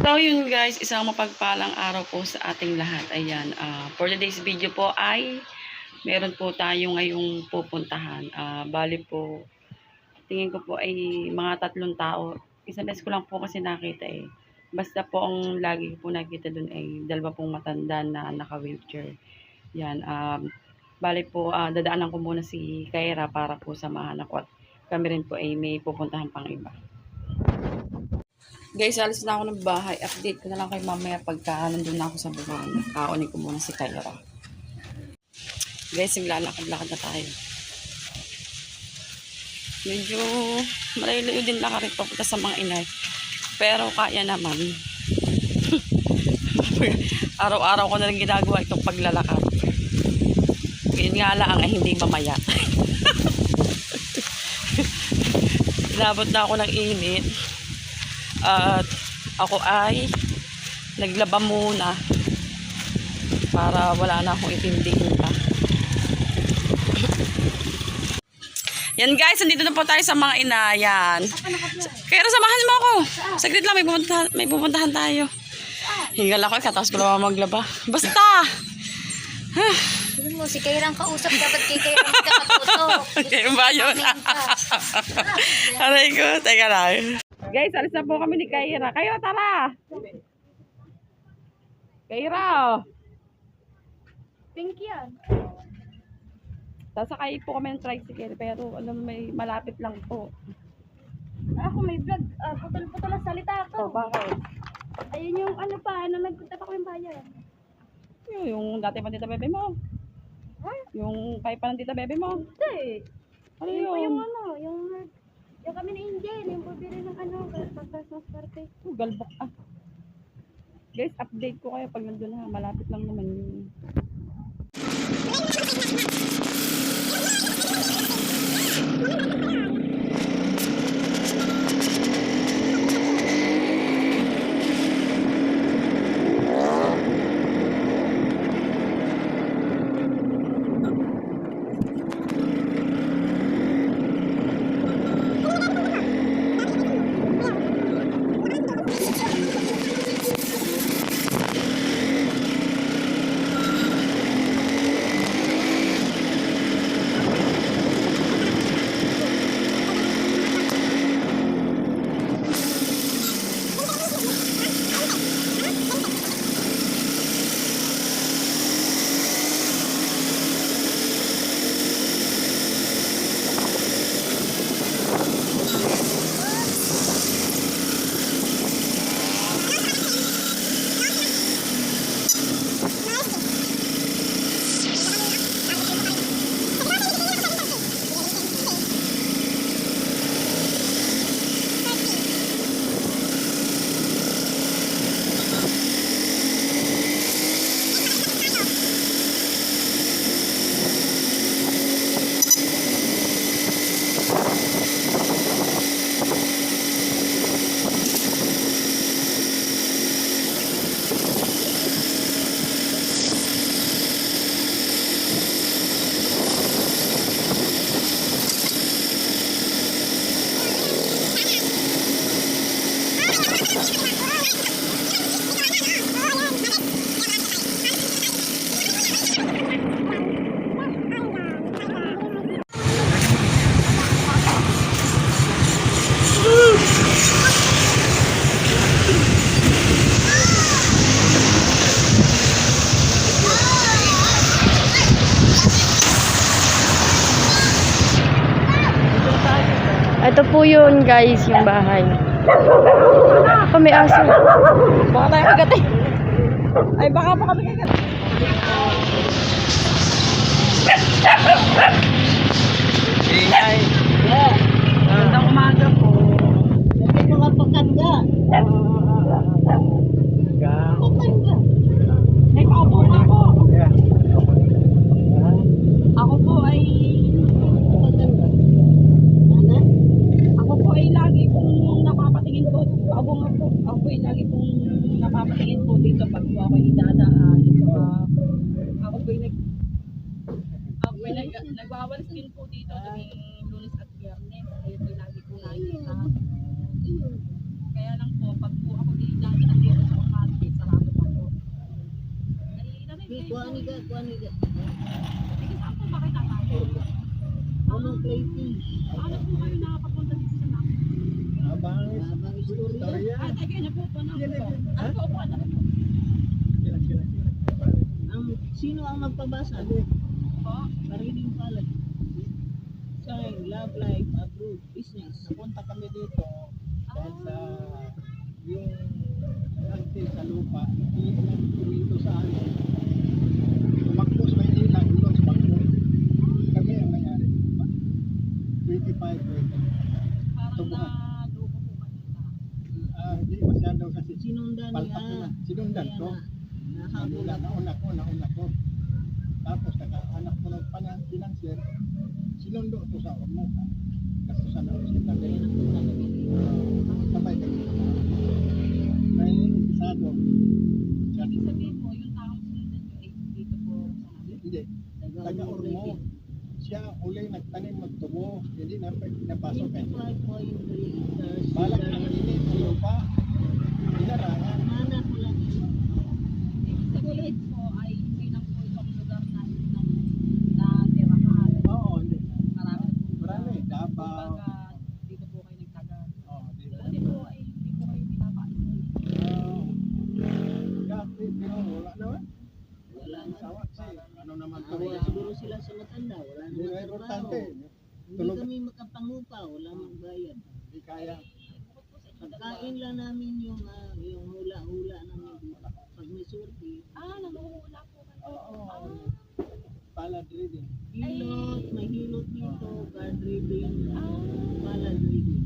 So yun guys, isang mapagpalang araw po sa ating lahat. Ayan, for today's video po ay meron po tayo ngayong pupuntahan. Bali po, tingin ko po ay mga 3 tao. Isang beses ko lang po kasi nakita eh. Basta po ang lagi ko po nakita dun ay 2 matanda na naka-wheelchair. Yan, bali po, dadaanan ko muna si Kyra para po samahan ako at kami rin po ay may pupuntahan pang iba. Guys, alis na ako ng bahay. Update ko na lang kay mamaya pagka nandun na ako sa buwan. Kaunin ko muna si Kyra. Guys, naglalakad-lakad na tayo. Medyo malayo-layo din lakarin papunta sa mga inay. Pero kaya naman. Araw-araw ko na rin ginagawa itong paglalakad. Yun nga lang ay hindi mamaya. Inabot na ako ng init. At ako ay naglaba muna para wala na akong itindihin pa. Yan guys, nandito na po tayo sa mga inayan. Kaya samahan mo ako. Saglit lang, may pupuntahan tayo. Hingal ako, katapos ko lang maglaba. Basta! Sabi mo, si Kairang kausap, dapat kay Kairang magkakatuto. Kaya ba yun? Aray ko, teka lang. Guys, alis na po kami ni Kyra. Kyra, tara! Kyra! Pink yan. Sasakay po kami ng tricycle, pero may malapit lang po. Ako may vlog, putol-putol ang salita Oh, ako. bakit? Ayun yung ano pa, nagpunta pa ko yung bayan. Yung dati pa tita bebe mo. Ha? Yung kay pa ng tita bebe mo. Hindi. Ano Yun po yun? yung ano, yung kami na Angel, yung pabili ng ano, pag-Christmas party. Galbok ah. Guys, update ko kayo pag nandun na. Malapit lang naman yun. Ito po yun guys, yung bahay. Ako may aso. Baka tayo kagatay. Ay, baka pa kami kagatay. Ingay. Magandang umaga po. Ito mga pagkanda. Pagkanda. Ay, paupo nga po. Ako po ay Ako po ay lagi pong napapatingin po. Ako po ay lagi pong napapatingin po dito pag po ako idadaan. Ako po ay nagwawanskin po dito tuwing Lunes at Biyernes. Kaya po lagi po nakikita. Kaya lang po, pag po ako dito Kuha ni ka. Ano plating? Abang istorya. Sino ang magpabasa? Marining pala. Sign, love life, approved, business. Napunta kami dito dahil sa yung until sa lupa, ilang sa amin. Tumakbo sa Maynila, ulo sa Bangko. Kami ang nangyari. 25 tubuhan. Hindi masyado kasi Sinundan palpak niya. na. Sinundan ko. Nahabol Nauna ko. Tapos anak ko ng financier, sinundo ko sa umo. Gasto sa nausita. Kaya napunta kami dito. Sabay kami. May isado. Ibig sabihin po, yung taong sinundan nyo ay dito po sa amin. Hindi. Taga-Ormo. Siya uli nagtanim magtubo. Hindi na napasok eh. 25.3 acres. Balak na malinit ang lupa. Inarangan. Mana ko lang yun. Ibig sabihin po ay hindi lang po itong lugar na tirahan. Oo, hindi. Marami na po. Marami. Davao. Kumbaga, dito po kayo nagtagal. Oo, dito. Kasi po ay hindi po kayo pinapaalis. Dati, pero wala naman. Wala na. Sawa kasi ano naman ito. Awa siguro sila sa matanda. Wala Hindi naman na trabaho. importante. Hindi Tulog. kami makapangupa. Wala magbayad. Hindi kaya. Pagkain lang namin yung hula-hula namin dito. Pag may surti. Nanguhula po kayo. Oo. Palad reading. Hilot, may hilot dito. Guard reading. Palad reading.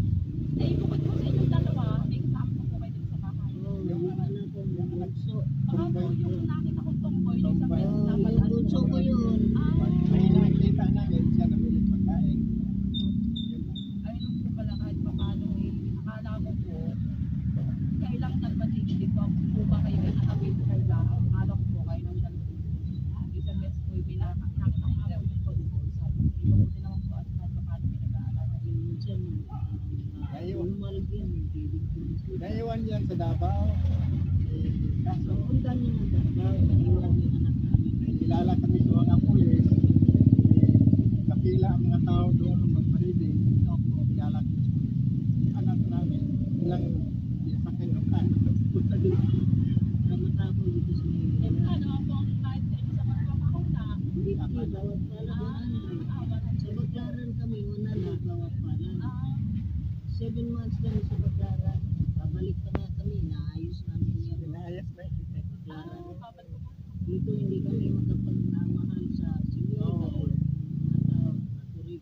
Eh, bukod po sa inyong dalawa, may kasama po kayo dito sa bahay. Yung anak ko, yung bunso. Baka po yung nakita kong tomboy, yung sa pwede sa Yung bunso ko yun. May nakikita namin siya namilit pagkain. Yun lang. ayun po pala kahit pa paano eh. Akala ko po, kailang nagpatid dito po ba kayo may nakapit kayo lang. Akala ko po kayo nang dalawa. Isang beses po yung nakita ko nga po yung tomboy. Sabi ko, iba po din naman po at kahit pa paano pinag-aalala. Minsan, lumal din. Naiwan yan sa Davao. Eh, kaso, Punta niya na Davao. Naiwan yung anak namin. nilala kami sa mga pulis. Kapila ang mga tao doon ng magpariding. Kilala ko sa pulis. Yung anak namin, ilang pinasakay ng kan. Punta din. Namatapos dito sa Eh, Manila. ano po ang kahit sa inyo sa magpapakuna? Hindi, bawat pala. Sa Baclaran kami, una na bawat pala. 7 months kami sa Baclaran. Pabalik pa nga kami, naayos namin yung Pinayas na yun. Baclaran. Dito hindi kami makapagmamahal sa sinyo dahil mga tao naturik.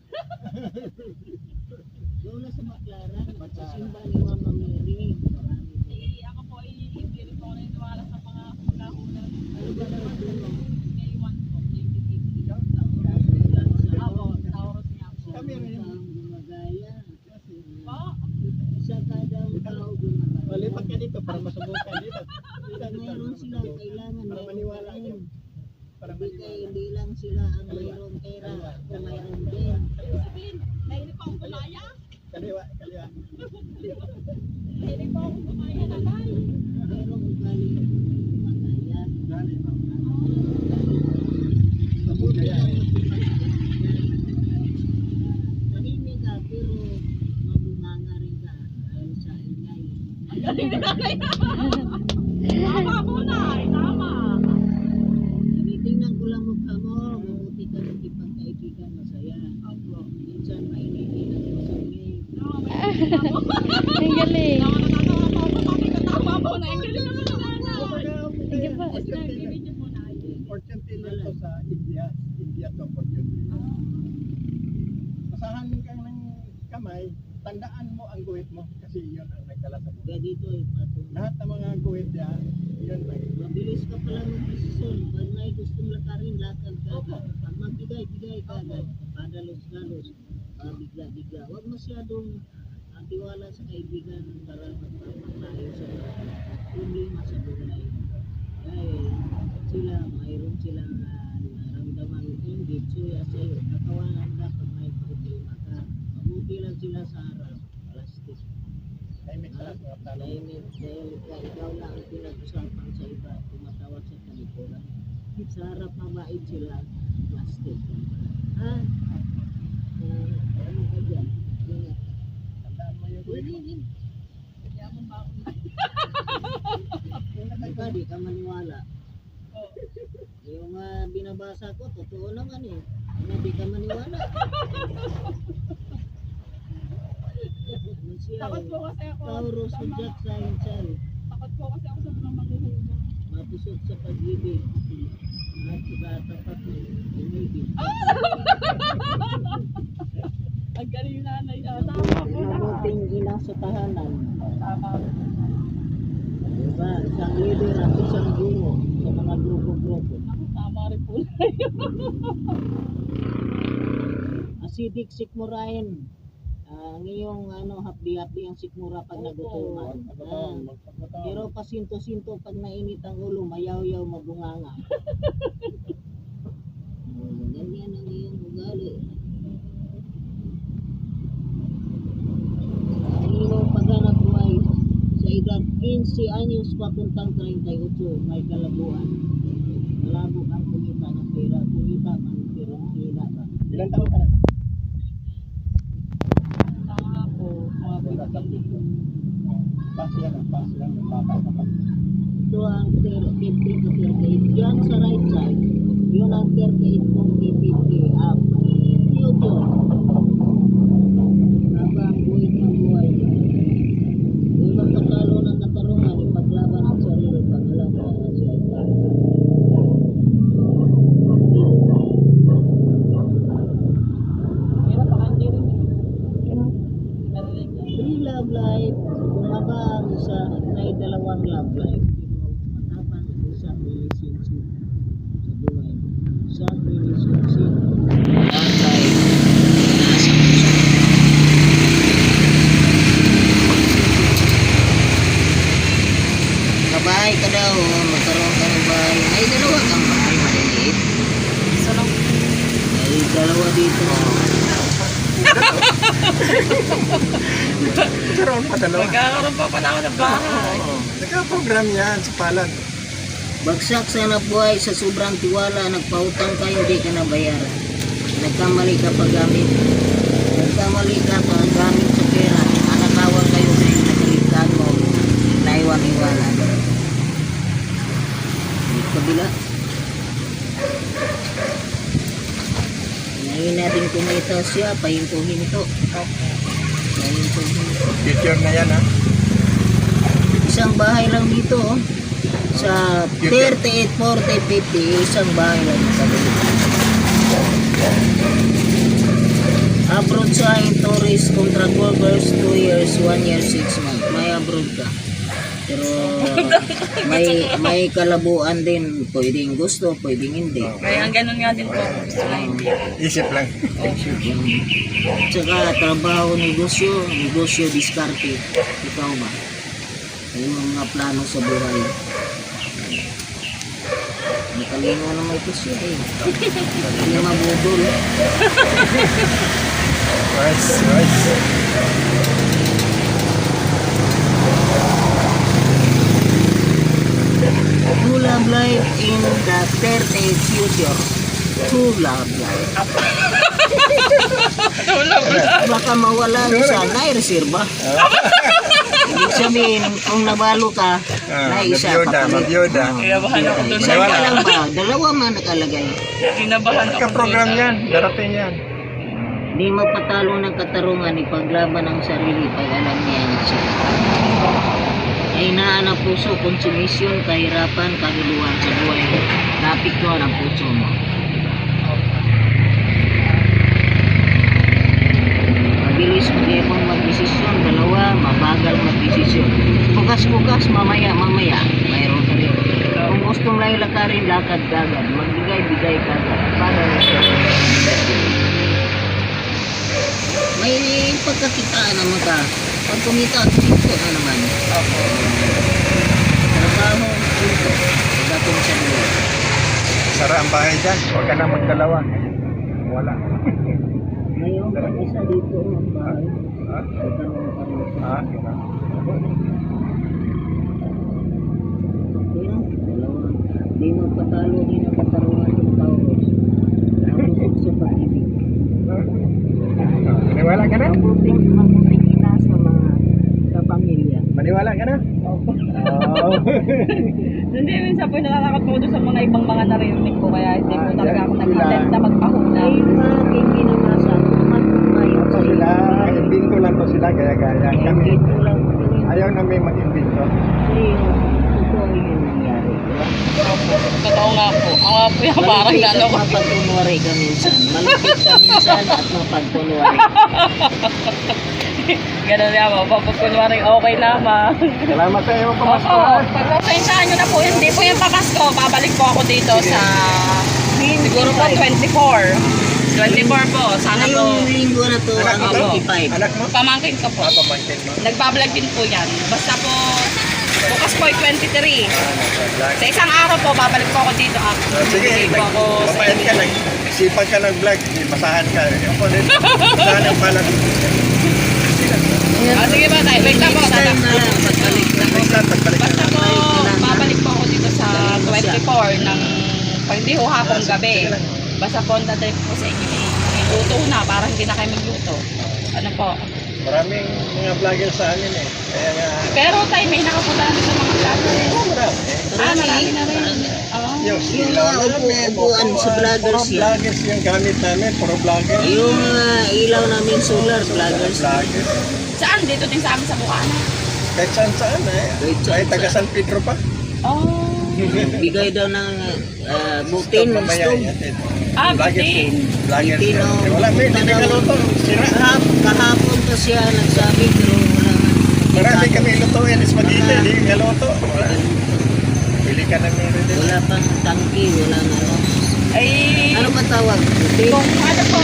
Doon na sa Baclaran, sa simba ni Mama Mary. Marami doon. Eh, ako po ay hindi rin po ako naniniwala sa mga pagkakuna. Ano ba naman doon? May one po, 1980. Ikaw? Ako, Taurus niya po. Kami rin. Ang gumagaya. Po? Isa kada tao gumagaya. Malipat ka dito para masubukan dito. Pag mayroon silang kailangan, Para maniwala mayroon nyo. din. Para Hindi maniwala. hindi lang sila ang mayroon pera, kung mayroon din. Sabihin, nahilig pa akong gumaya. Kaliwa, kaliwa. Nahilig pa akong gumaya na lang. Mayroong ugali gumagaya. Dali, ma'am. Mabuti yan eh. Tahimik ka pero mabunganga rin ka dahil sa ingay. Tama po na, tama. Tinitingnan ko lang mukha mo, mabuti ka nakipagkaibigan, masaya. Minsan mainitin at masungit. Ang galing. Tama po na, ang galing naman na. Sige po. Nagbibidyo po na. Fortune teller to sa India. India to fortune teller. Masahan ka ng kamay, tandaan mo ang guhit mo kasi yun ang nagdala sa buhay. Kaya dito ay patunay. Lahat ng mga guhit niya, yun may Mabilis ka pala mag-desisyon. Pag may gustong lakarin, lakad ka agad. Pag magbigay-bigay ka agad. Padalos-dalos. Bigla-bigla. Huwag masyadong tiwala sa kaibigan para magpapatayo sa problema sa buhay. Dahil sila, mayroon silang naramdaman inggit, suya sa'yo. Katawanan ka pag may problema ka. Mabuti lang sila sa harap. Plastic. timing sa mga talo. Dahil ikaw lang ang pinag-usapan sa iba, tumatawag sa kalikuran. Sa harap mabait sila, plastic. Ha? Ano ka dyan? Ingat. Tandaan mo yun. Hindi. Di ka maniwala. Yung binabasa ko, totoo naman eh. Hindi ka maniwala. Ano siya Takot eh? po kasi ako. Taurus sa mga- Zodiac sign siya eh. Takot po kasi ako sa mga manghuhula. Mapusok sa pag-ibig. At saka tapat ng umibig. Ang galing yung nanay. Tama po na. Mabuting ina sa tahanan. Tama. Diba? Isang leader at isang guro sa mga grupo-grupo. Ako, tama rin po. Acidic sikmurain. Ang iyong hapdi-hapdi ang sikmura pag nagutuman. Pero pasinto-sinto pag nainit ang ulo, mayaw-yaw mabunganga. Ganyan ang iyong ugali. Ang iyong paghanap buhay sa edad 15 anyos papuntang 38, may kalabuan. Malabo ang kumita ng pera, kumita man pero hila ka. Ilan taon ka na? Tama po. Mga pinagkakit. Pass yan. Bata ka pa. Ito ang 50 to 38. Yan sa right side. Yun ang 38 kung 50 up. Yun yun. Habang buhay ng buhay. Yung magkatalo ng katarungan, ipaglaban ang sarili pag alam na siya ay tao. Hirap ang hindi rin eh. Galing yan. Free love life, bumaba ang isa at may dalawang love life. Pero matapang ang isang relationship sa buhay. Isang relationship. Love life. Nasa puso. Kabahay ka daw, magkaroon ka ng bahay. Ay, dalawa kang bahay, maliliit. Isa lang. Ay, dalawa dito. Karoon pa dalawa. Magkakaroon pa pala ako ng bahay. Nagka-program yan sa palad. Bagsak sa hanap buhay sa sobrang tiwala, nagpautang kayo, di ka nabayaran. Nagkamali ka paggamit. Nagkamali ka paggamit sa pera. Nanakawan kayo sa nakaligtaan mo. Naiwan-iwanan. Kabila. Ngayon natin kumita siya, pahintuhin ito. Pahintuhin ito. Future na yan ha. Isang bahay lang dito oh. Sa 38, 40, 50, isang bahay lang dito. Abroad sign, tourist, contract workers, 2 years, 1 year, 6 months. May abroad ka. Pero may kalabuan din. Pwedeng gusto, pwedeng hindi. Kaya ang ganun nga din po. Gusto na hindi. Isip lang. Tsaka trabaho, negosyo, diskarte. Ikaw ba? Yung mga plano sa buhay. Nakalino naman ito siya eh. Hindi na mabudol. Nice. True love life in the 30th future. True love life. Baka mawala sa na-reserva. Ibig sabihin, kung nabalo ka, na isa Mabiyuda. Kinabahan ako doon sa Isa ka lang ba? Dalawa man nakalagay. Kinabahan ako Nagka-program doon. yan. Darating yan. Di magpatalo ng katarungan, ipaglaban ang sarili pag alam niya yan siya. Kahinaan ang puso, konsumisyon, kahirapan, kahuluan sa buhay. Napiktuan ang puso mo. Mabilis mag-ipon mag-desisyon, dalawa, mabagal mag-desisyon. Bukas-bukas, mamaya, mayroon ka rin. Kung gustong laylakarin, lakad-gagad, magbigay-bigay kagad. Para may pagkakitaan naman ka. Pag kumita, pinto na naman. Trabaho, pinto. Pagdating sa buhay. Sara ang bahay dyan. Huwag ka na magdalawa. Wala. Ngayon, pag isa dito, magbahay. Ha? Magkaroon ka rin sa Ha? Kaya, dalawa. Di magpatalo din ang katarungan ng Taurus. Ang busog sa pag-ibig. Maniwala ka na? Mabuting ina sa mga kapamilya. Maniwala ka na? Opo. Oo. Hindi, minsan po natatakot po doon sa mga ibang mga naririnig ko. Kaya hindi po talaga ako sila. nag-attempt na magpahuna. Ay, mga hindi naman sa magpayo Ito sila, imbinto lang to sila gaya-gaya. Kami, Dito lang kami. ayaw namin mag-imbinto. Kasi totoo yun nangyari. Totoo nga po. Ako nga po yung parang gano'n ko. Mapagkunwari ka minsan. Malupit ka minsan at mapagkunwari. Gano'n nga po. Pagkunwari okay lamang. Salamat sa iyo, Opo, Pamasko. pagpasensyahan nyo na po. Hindi po yung papasko. Babalik po ako dito sa siguro po 24. 24 po. Sana po. Ngayong linggo na to, Anak ang mo to? 25. Anak mo? Pamangkin ko po. Pamangkin mo. Nagbablog din po yan. Basta po bukas po ay 23. Vlog. Sa isang araw po, babalik po ako dito. Sige, Bibigay po ako sa mapayat ka inyo. lang. Sipag ka ng vlog, masahan ka. Yung po din, masahan ang palag. Sige ba tayo? Wait lang po. Next time na lang, pagbalik na ko. Next time, pagbalik ka Basta na. po, babalik po ako dito sa 24 ng pag hindi ho hapong gabi. Basta po, ang tatay po sa inyo. Luto na, para hindi na kayo magluto. Ano po? Maraming mga vlogger sa amin eh. Kaya nga, Pero tayo, may nakapunta na sa mga vlogger. marami. Marami na rin. Yung Yung ilaw mga namin, upuan sa vloggers puro yan. vloggers yung gamit namin, puro vloggers. Yung mga ilaw namin solar vloggers. Vloggers. Saan? Dito din sa amin sa Bukana. Kahit saan saan eh. Kahit saan Ay, taga San Pedro pa. Oh. Bigay daw ng butin, Mamaya stove. yan. Ah, Vloggers. butin. Vloggers. Butin, oh. Wala, may hindi ka luto. Sira. Kahapon pa siya nagsabi pero wala nga. Marami kami lutuin, spaghetti, hindi ka luto. Wala. Pili ka ng meron din. Wala pang tangki, wala na ano. Ay, Ano ba tawag? Butin? kung ano po,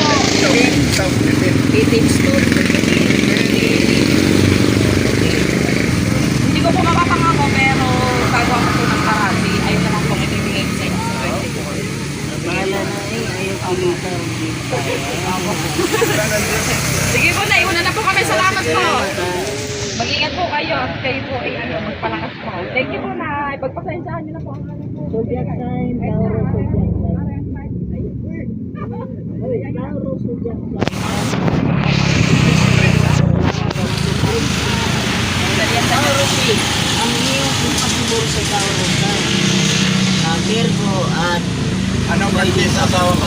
Heating stove. hindi ko po mapapangako pero gagawa ko po ng parati. Ayun naman po ibibigay ko sa inyo sa 24. Bahala na ayaw pilitan. Sige po, naiuna na po kami. Salamat po. Mag-ingat po kayo at kayo po ay magpalakas po. Thank you po na ipagpasensyahan niyo na po ang ano po. Zodiac sign, Tauro Zodiac sign. Oy, Tauro Zodiac sign. Tauro sign. Ang iyong impasibor sa Tauro sign. Virgo at Anong birthday sa asawa mo?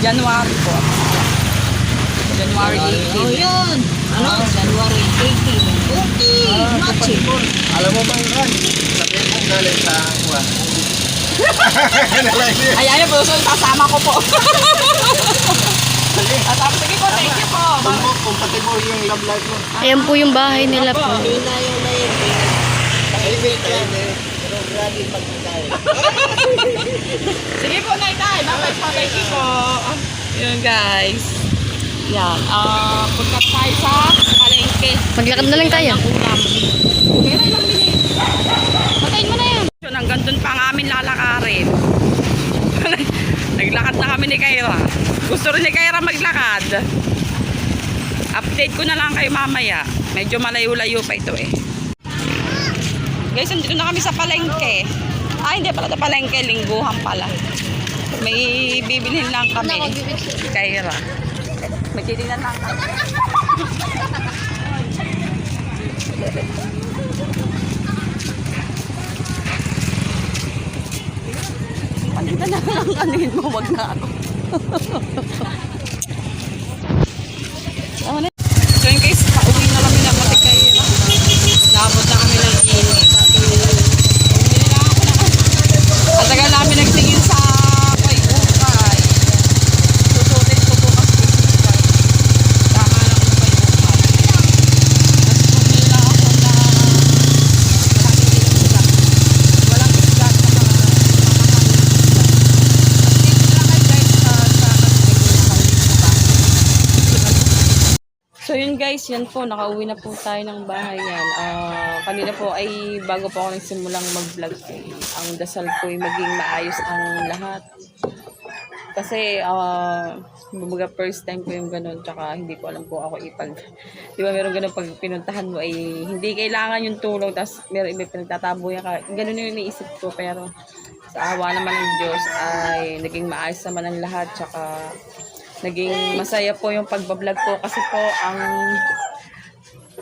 January po. January Oh, 18. yun. Ano? January 18. Okay, matching. Alam mo bang kan? Sabihin mo galing sa kuha. Ay, ano po, so kasama ko po. At tapos, sige po, thank you po. Compatible yung love life mo. Ayan po yung bahay nila po. Hinayaw na yun. Tahimik ka. Pero grabe pagkakain. Sige po, Naitay. Bye-bye po, thank you po. Yun, guys. Yan. Punta tayo sa palengke. Maglakad na lang tayo. Ng ulam. Pero ilang minutes. Patayin mo na yan. Yun, hanggang dun pa ang amin lalakarin. Naglakad na kami ni Kyra. Gusto rin ni Kyra maglakad. Update ko na lang kayo mamaya. Medyo malayo-layo pa ito eh. Guys, nandito na kami sa palengke. Ah, hindi pala ito palengke. Lingguhan pala. May bibilhin lang kami. Kyra. May titignan lang kami. Paninda na lang anin mo, wag na ako. Tama na. So in case, pauwi na kami ng Matikayra. Labot na kami ng init. Bumili na ako na. At tagal namin nagtingin sa kay Ukay. Susutin ko bukas kay Ukay. Tama lang ko kay Ukay. Tapos bumili na ako na maraming din isda. Walang isda at saka mamahal ng isda. At dito na lang kayo guys sa So yun guys, yan po, nakauwi na po tayo ng bahay yan. Kanina po ay bago po ako nagsimulang mag-vlog. Ang dasal po ay maging maayos ang lahat. Kasi, bumaga first time ko yung ganun, tsaka hindi ko alam po ako di ba meron ganun pag pinuntahan mo ay hindi kailangan yung tulong, tapos meron iba pinagtatabo yan ka. Ganun yung iniisip ko, pero sa awa naman ng Diyos ay naging maayos naman ang lahat. Tsaka naging masaya po yung pagbablog ko kasi po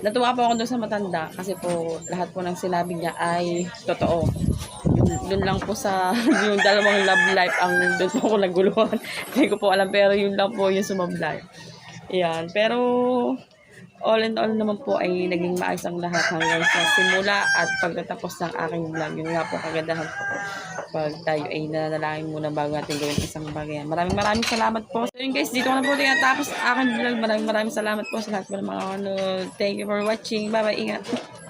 natuwa po ako doon sa matanda kasi po lahat po ng sinabi niya ay totoo. Doon lang po sa yung dalawang love life ang doon po ako naguluhan. Hindi ko po alam pero yun lang po yung sumablay. Yan. Pero all in all naman po ay naging maayos ang lahat hanggang sa simula at pagtatapos ng aking vlog. Yun nga po kagandahan po pag tayo ay nanalangin muna bago natin gawin isang bagay. Maraming salamat po. So yun guys, dito ko na po tinatapos ang aking vlog. Maraming salamat po sa lahat po ng mga ano. Thank you for watching. Bye bye. Ingat.